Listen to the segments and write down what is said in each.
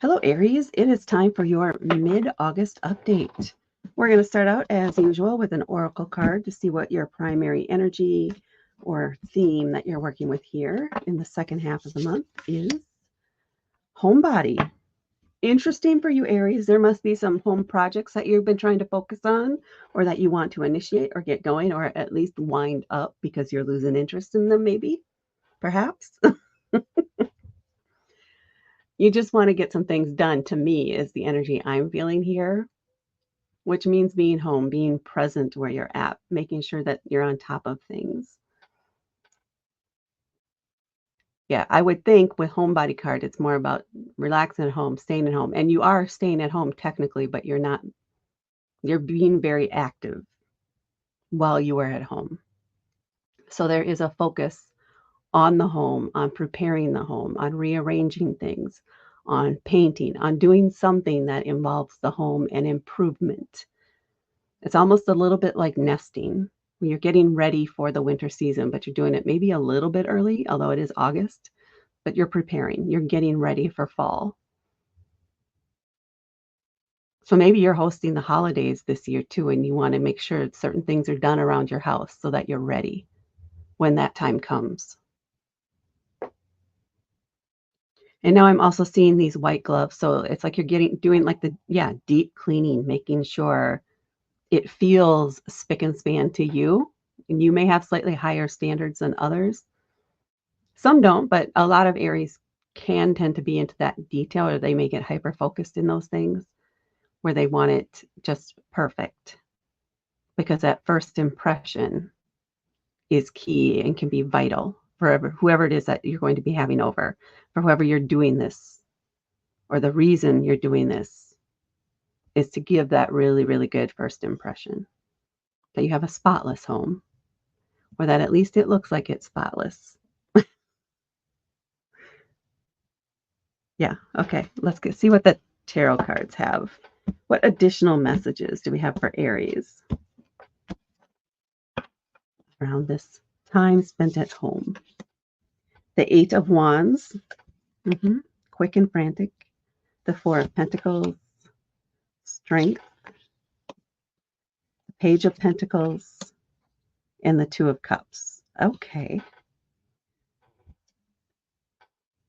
Hello, Aries. It is time for your mid-August update. We're going to start out as usual with an oracle card to see what your primary energy or theme that you're working with here in the second half of the month is. Homebody. Interesting for you, Aries. There must be some home projects that you've been trying to focus on or that you want to initiate or get going or at least wind up because you're losing interest in them, maybe, perhaps. You just want to get some things done, to me, is the energy I'm feeling here, which means being home, being present where you're at, making sure that you're on top of things. Yeah, I would think with homebody card, it's more about relaxing at home, staying at home. And you are staying at home technically, but you're not, you're being very active while you are at home. So there is a focus on the home, on preparing the home, on rearranging things, on painting, on doing something that involves the home and improvement. It's almost a little bit like nesting. You're getting ready for the winter season, but you're doing it maybe a little bit early, although it is August, but you're preparing. You're getting ready for fall. So maybe you're hosting the holidays this year too, and you want to make sure certain things are done around your house so that you're ready when that time comes. And now I'm also seeing these white gloves. So it's like you're doing like deep cleaning, making sure it feels spick and span to you. And you may have slightly higher standards than others. Some don't, but a lot of Aries can tend to be into that detail, or they may get hyper focused in those things where they want it just perfect. Because that first impression is key and can be vital for whoever it is that you're going to be having over, for whoever you're doing this, or the reason you're doing this is to give that really, really good first impression that you have a spotless home, or that at least it looks like it's spotless. Yeah, okay. See what the tarot cards have. What additional messages do we have for Aries around this time spent at home? The Eight of Wands, quick and frantic. The Four of Pentacles, strength. The Page of Pentacles, and the Two of Cups. Okay.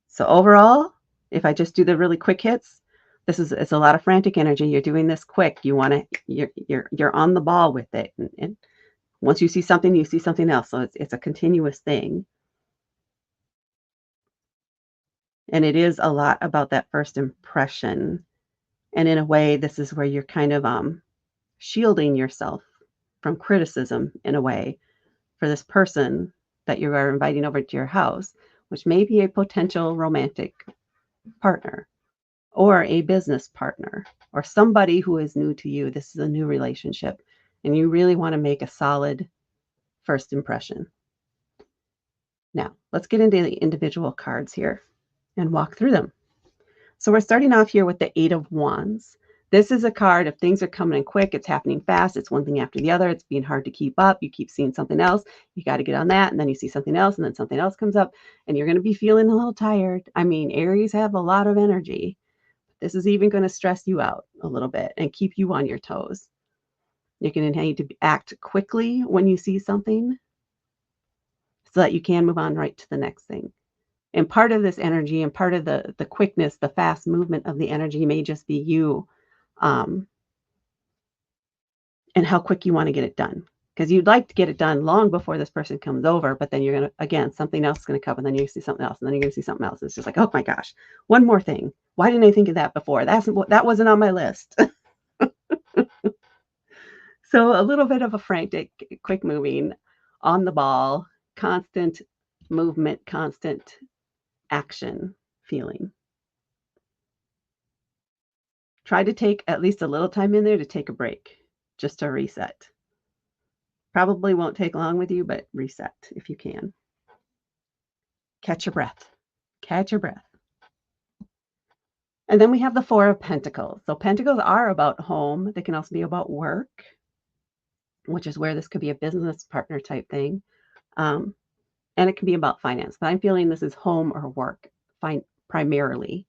So overall, if I just do the really quick hits, it's a lot of frantic energy. You're doing this quick. You're on the ball with it, and once you see something, you see something else. So it's a continuous thing. And it is a lot about that first impression. And in a way, this is where you're kind of shielding yourself from criticism in a way for this person that you are inviting over to your house, which may be a potential romantic partner or a business partner or somebody who is new to you. This is a new relationship, and you really want to make a solid first impression. Now, let's get into the individual cards here and walk through them. So we're starting off here with the Eight of Wands. This is a card, if things are coming in quick, it's happening fast, it's one thing after the other, it's being hard to keep up, you keep seeing something else, you got to get on that, and then you see something else, and then something else comes up, and you're going to be feeling a little tired. I mean, Aries have a lot of energy. This is even going to stress you out a little bit and keep you on your toes. You're going to need to act quickly when you see something so that you can move on right to the next thing. And part of this energy and part of the quickness, the fast movement of the energy may just be you and how quick you want to get it done. Because you'd like to get it done long before this person comes over, but then you're going to, again, something else is going to come, and then you see something else, and then you're going to see something else. It's just like, oh my gosh, one more thing. Why didn't I think of that before? That wasn't on my list. So a little bit of a frantic, quick moving, on the ball, constant movement, constant action feeling. Try to take at least a little time in there to take a break, just to reset. Probably won't take long with you, but reset if you can. Catch your breath. Catch your breath. And then we have the Four of Pentacles. So Pentacles are about home. They can also be about work, which is where this could be a business partner type thing. And it can be about finance. But I'm feeling this is home or work primarily.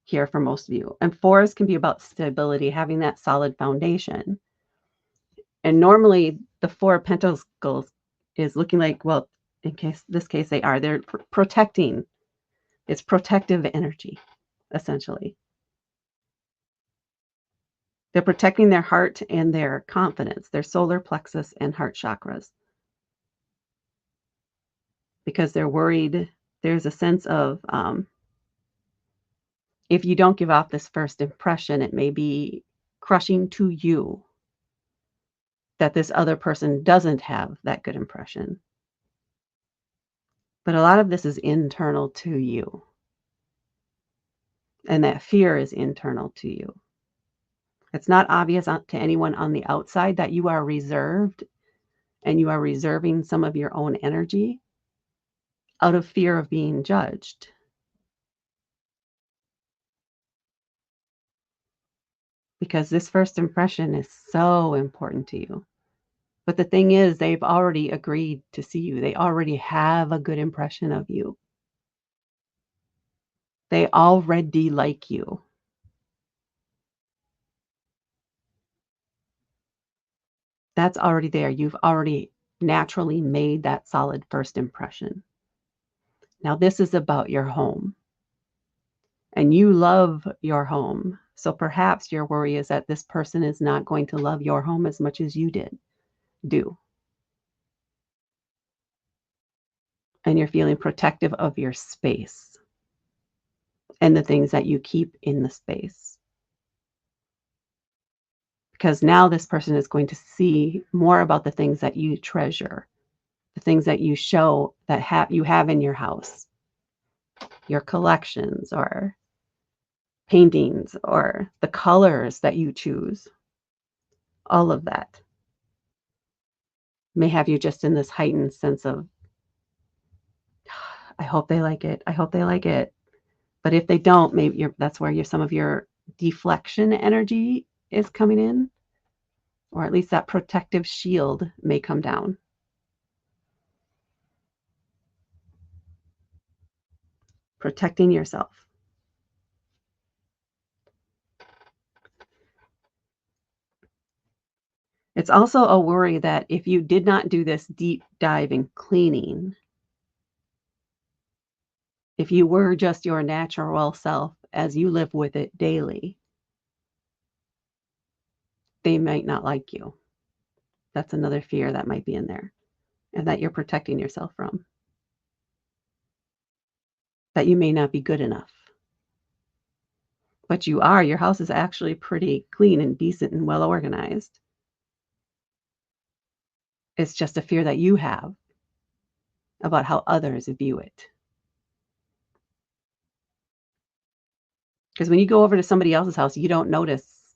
here for most of you. And fours can be about stability, having that solid foundation. And normally the Four of Pentacles is looking like, well, in this case they are, they're protecting. It's protective energy, essentially. They're protecting their heart and their confidence, their solar plexus and heart chakras, because they're worried. There's a sense of, if you don't give off this first impression, it may be crushing to you that this other person doesn't have that good impression. But a lot of this is internal to you. And that fear is internal to you. It's not obvious to anyone on the outside that you are reserved and you are reserving some of your own energy out of fear of being judged. Because this first impression is so important to you. But the thing is, they've already agreed to see you. They already have a good impression of you. They already like you. That's already there. You've already naturally made that solid first impression. Now, this is about your home. And you love your home. So perhaps your worry is that this person is not going to love your home as much as you do. And you're feeling protective of your space and the things that you keep in the space. Because now this person is going to see more about the things that you treasure, the things that you show that you have in your house, your collections or paintings or the colors that you choose. All of that may have you just in this heightened sense of, I hope they like it. I hope they like it. But if they don't, maybe that's where some of your deflection energy is coming in, or at least that protective shield may come down. Protecting yourself. It's also a worry that if you did not do this deep dive in cleaning, if you were just your natural self as you live with it daily, they might not like you. That's another fear that might be in there and that you're protecting yourself from. That you may not be good enough. But you are. Your house is actually pretty clean and decent and well organized. It's just a fear that you have about how others view it. Because when you go over to somebody else's house, you don't notice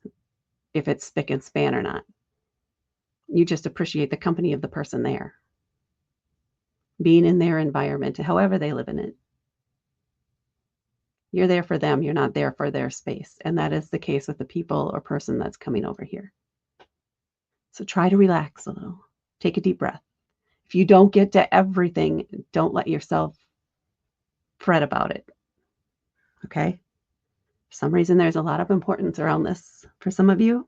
if it's spick and span or not. You just appreciate the company of the person there, being in their environment, however they live in it. You're there for them. You're not there for their space. And that is the case with the people or person that's coming over here. So try to relax a little. Take a deep breath. If you don't get to everything, don't let yourself fret about it. Okay? For some reason, there's a lot of importance around this for some of you.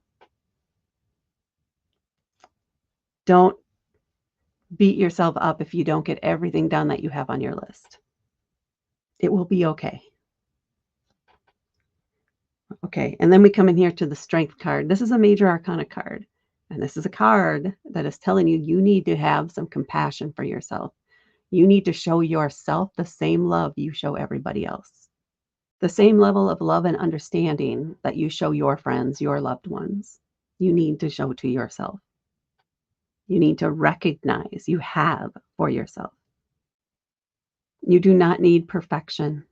Don't beat yourself up if you don't get everything done that you have on your list. It will be okay. Okay, and then we come in here to the Strength card. This is a major arcana card. And this is a card that is telling you you need to have some compassion for yourself. You need to show yourself the same love you show everybody else. The same level of love and understanding that you show your friends, your loved ones. You need to show to yourself. You need to recognize you have for yourself. You do not need perfection.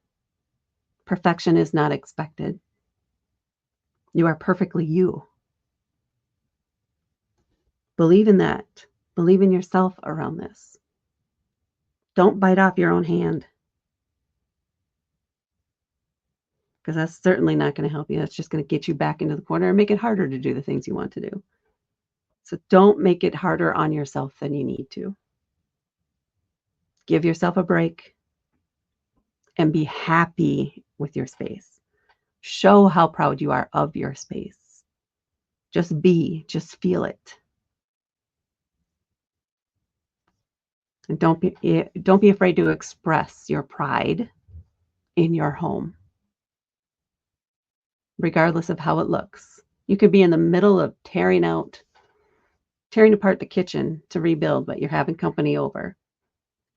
Perfection is not expected. You are perfectly you. Believe in that. Believe in yourself around this. Don't bite off your own hand, because that's certainly not going to help you. That's just going to get you back into the corner and make it harder to do the things you want to do. So don't make it harder on yourself than you need to. Give yourself a break and be happy with your space. Show how proud you are of your space. Just be, just feel it. And don't be afraid to express your pride in your home, regardless of how it looks. You could be in the middle of tearing apart the kitchen to rebuild, but you're having company over,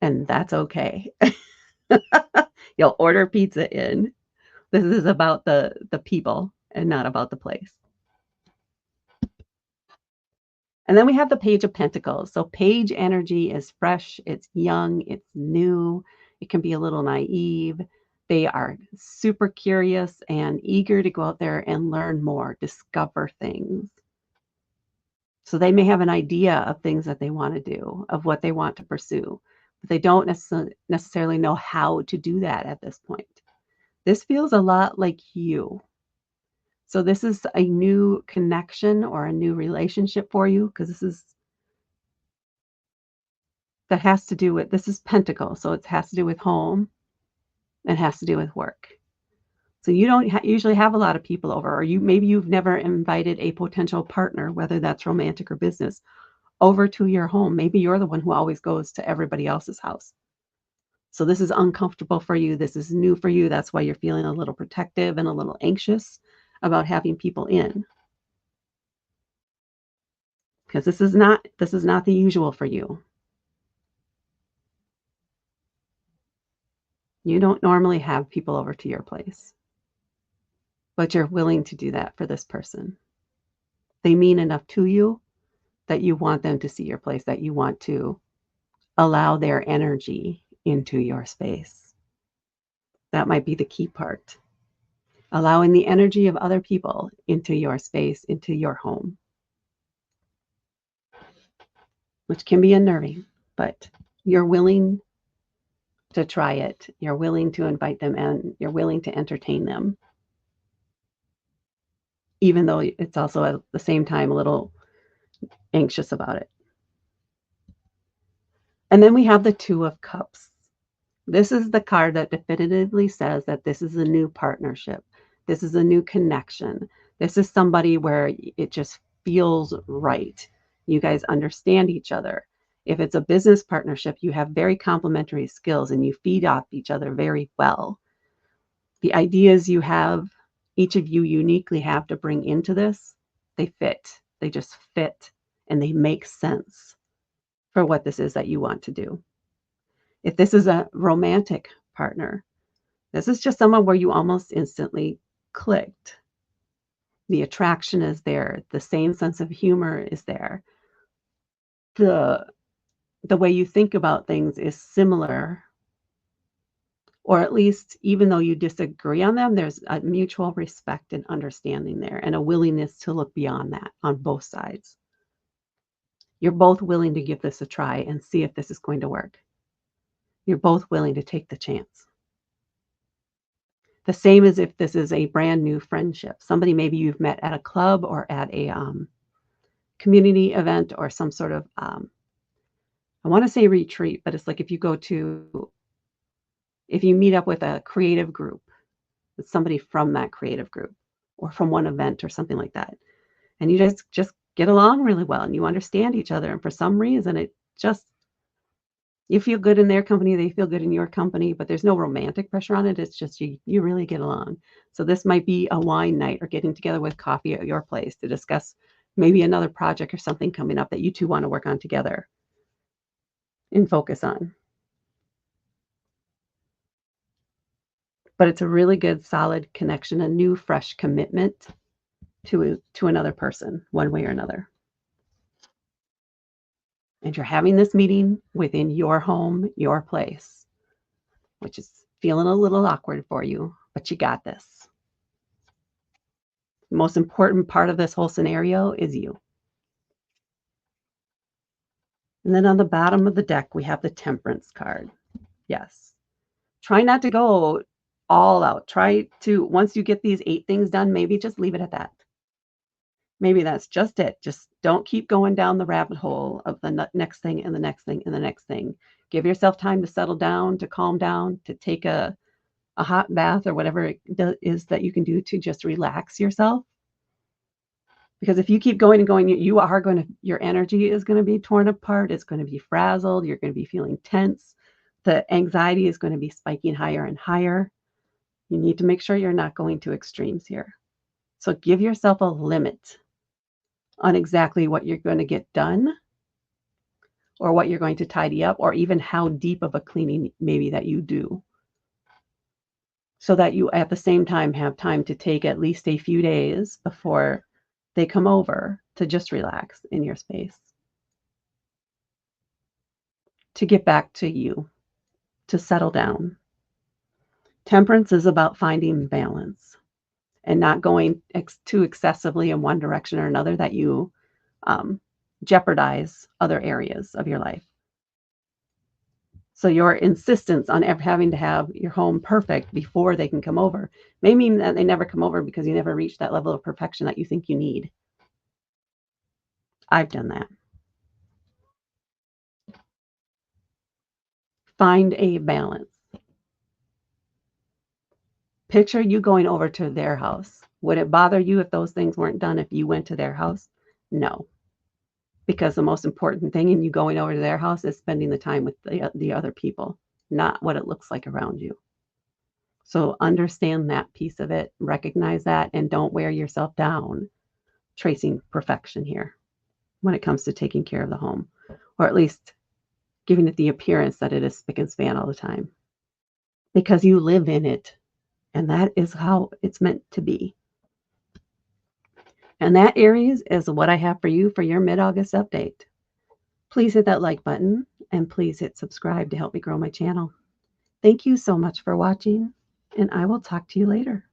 and that's okay. You'll order pizza in. This is about the people and not about the place. And then we have the Page of Pentacles. So page energy is fresh, it's young, it's new. It can be a little naive. They are super curious and eager to go out there and learn more, discover things. So they may have an idea of things that they want to do, of what they want to pursue, but they don't necessarily know how to do that at this point. This feels a lot like you. So this is a new connection or a new relationship for you because this is Pentacle, so it has to do with home and has to do with work. So you don't usually have a lot of people over, or maybe you've never invited a potential partner, whether that's romantic or business, over to your home. Maybe you're the one who always goes to everybody else's house. So this is uncomfortable for you. This is new for you. That's why you're feeling a little protective and a little anxious about having people in. Because this is not the usual for you. You don't normally have people over to your place, but you're willing to do that for this person. They mean enough to you that you want them to see your place, that you want to allow their energy into your space. That might be the key part. Allowing the energy of other people into your space, into your home, which can be unnerving, but you're willing to try it. You're willing to invite them and you're willing to entertain them, even though it's also at the same time a little anxious about it. And then we have the Two of Cups. This is the card that definitively says that this is a new partnership. This is a new connection. This is somebody where it just feels right. You guys understand each other. If it's a business partnership, you have very complementary skills and you feed off each other very well. The ideas each of you uniquely have to bring into this, they fit. They just fit and they make sense for what this is that you want to do. If this is a romantic partner, this is just someone where you almost instantly clicked. The attraction is there. The same sense of humor is there. The way you think about things is similar, or at least even though you disagree on them, there's a mutual respect and understanding there and a willingness to look beyond that on both sides. You're both willing to give this a try and see if this is going to work. You're both willing to take the chance. The same as if this is a brand new friendship. Somebody maybe you've met at a club or at a community event or some sort of, I want to say retreat, but it's like if you meet up with a creative group, with somebody from that creative group or from one event or something like that. And you just get along really well and you understand each other. And for some reason, you feel good in their company, they feel good in your company, but there's no romantic pressure on it. It's just you really get along. So this might be a wine night or getting together with coffee at your place to discuss maybe another project or something coming up that you two want to work on together and focus on. But it's a really good, solid connection, a new, fresh commitment to another person, one way or another. And you're having this meeting within your home, your place, which is feeling a little awkward for you, but you got this. The most important part of this whole scenario is you. And then on the bottom of the deck, we have the Temperance card. Yes. Try not to go all out. Try to, once you get these 8 things done, maybe just leave it at that. Maybe that's just it. Just don't keep going down the rabbit hole of the next thing and the next thing and the next thing. Give yourself time to settle down, to calm down, to take a a hot bath or whatever it is that you can do to just relax yourself. Because if you keep going and going, you are going to, your energy is going to be torn apart. It's going to be frazzled. You're going to be feeling tense. The anxiety is going to be spiking higher and higher. You need to make sure you're not going to extremes here. So give yourself a limit on exactly what you're going to get done or what you're going to tidy up or even how deep of a cleaning maybe that you do. So that you at the same time have time to take at least a few days before they come over to just relax in your space, to get back to you, to settle down. Temperance is about finding balance and not going too excessively in one direction or another that you um, jeopardize other areas of your life. So your insistence on having to have your home perfect before they can come over may mean that they never come over because you never reach that level of perfection that you think you need. I've done that. Find a balance. Picture you going over to their house. Would it bother you if those things weren't done if you went to their house? No, because the most important thing in you going over to their house is spending the time with the other people, not what it looks like around you. So understand that piece of it, recognize that, and don't wear yourself down tracing perfection here when it comes to taking care of the home, or at least giving it the appearance that it is spick and span all the time, because you live in it, and that is how it's meant to be. And that, Aries, is what I have for you for your mid-August update. Please hit that like button and please hit subscribe to help me grow my channel. Thank you so much for watching, and I will talk to you later.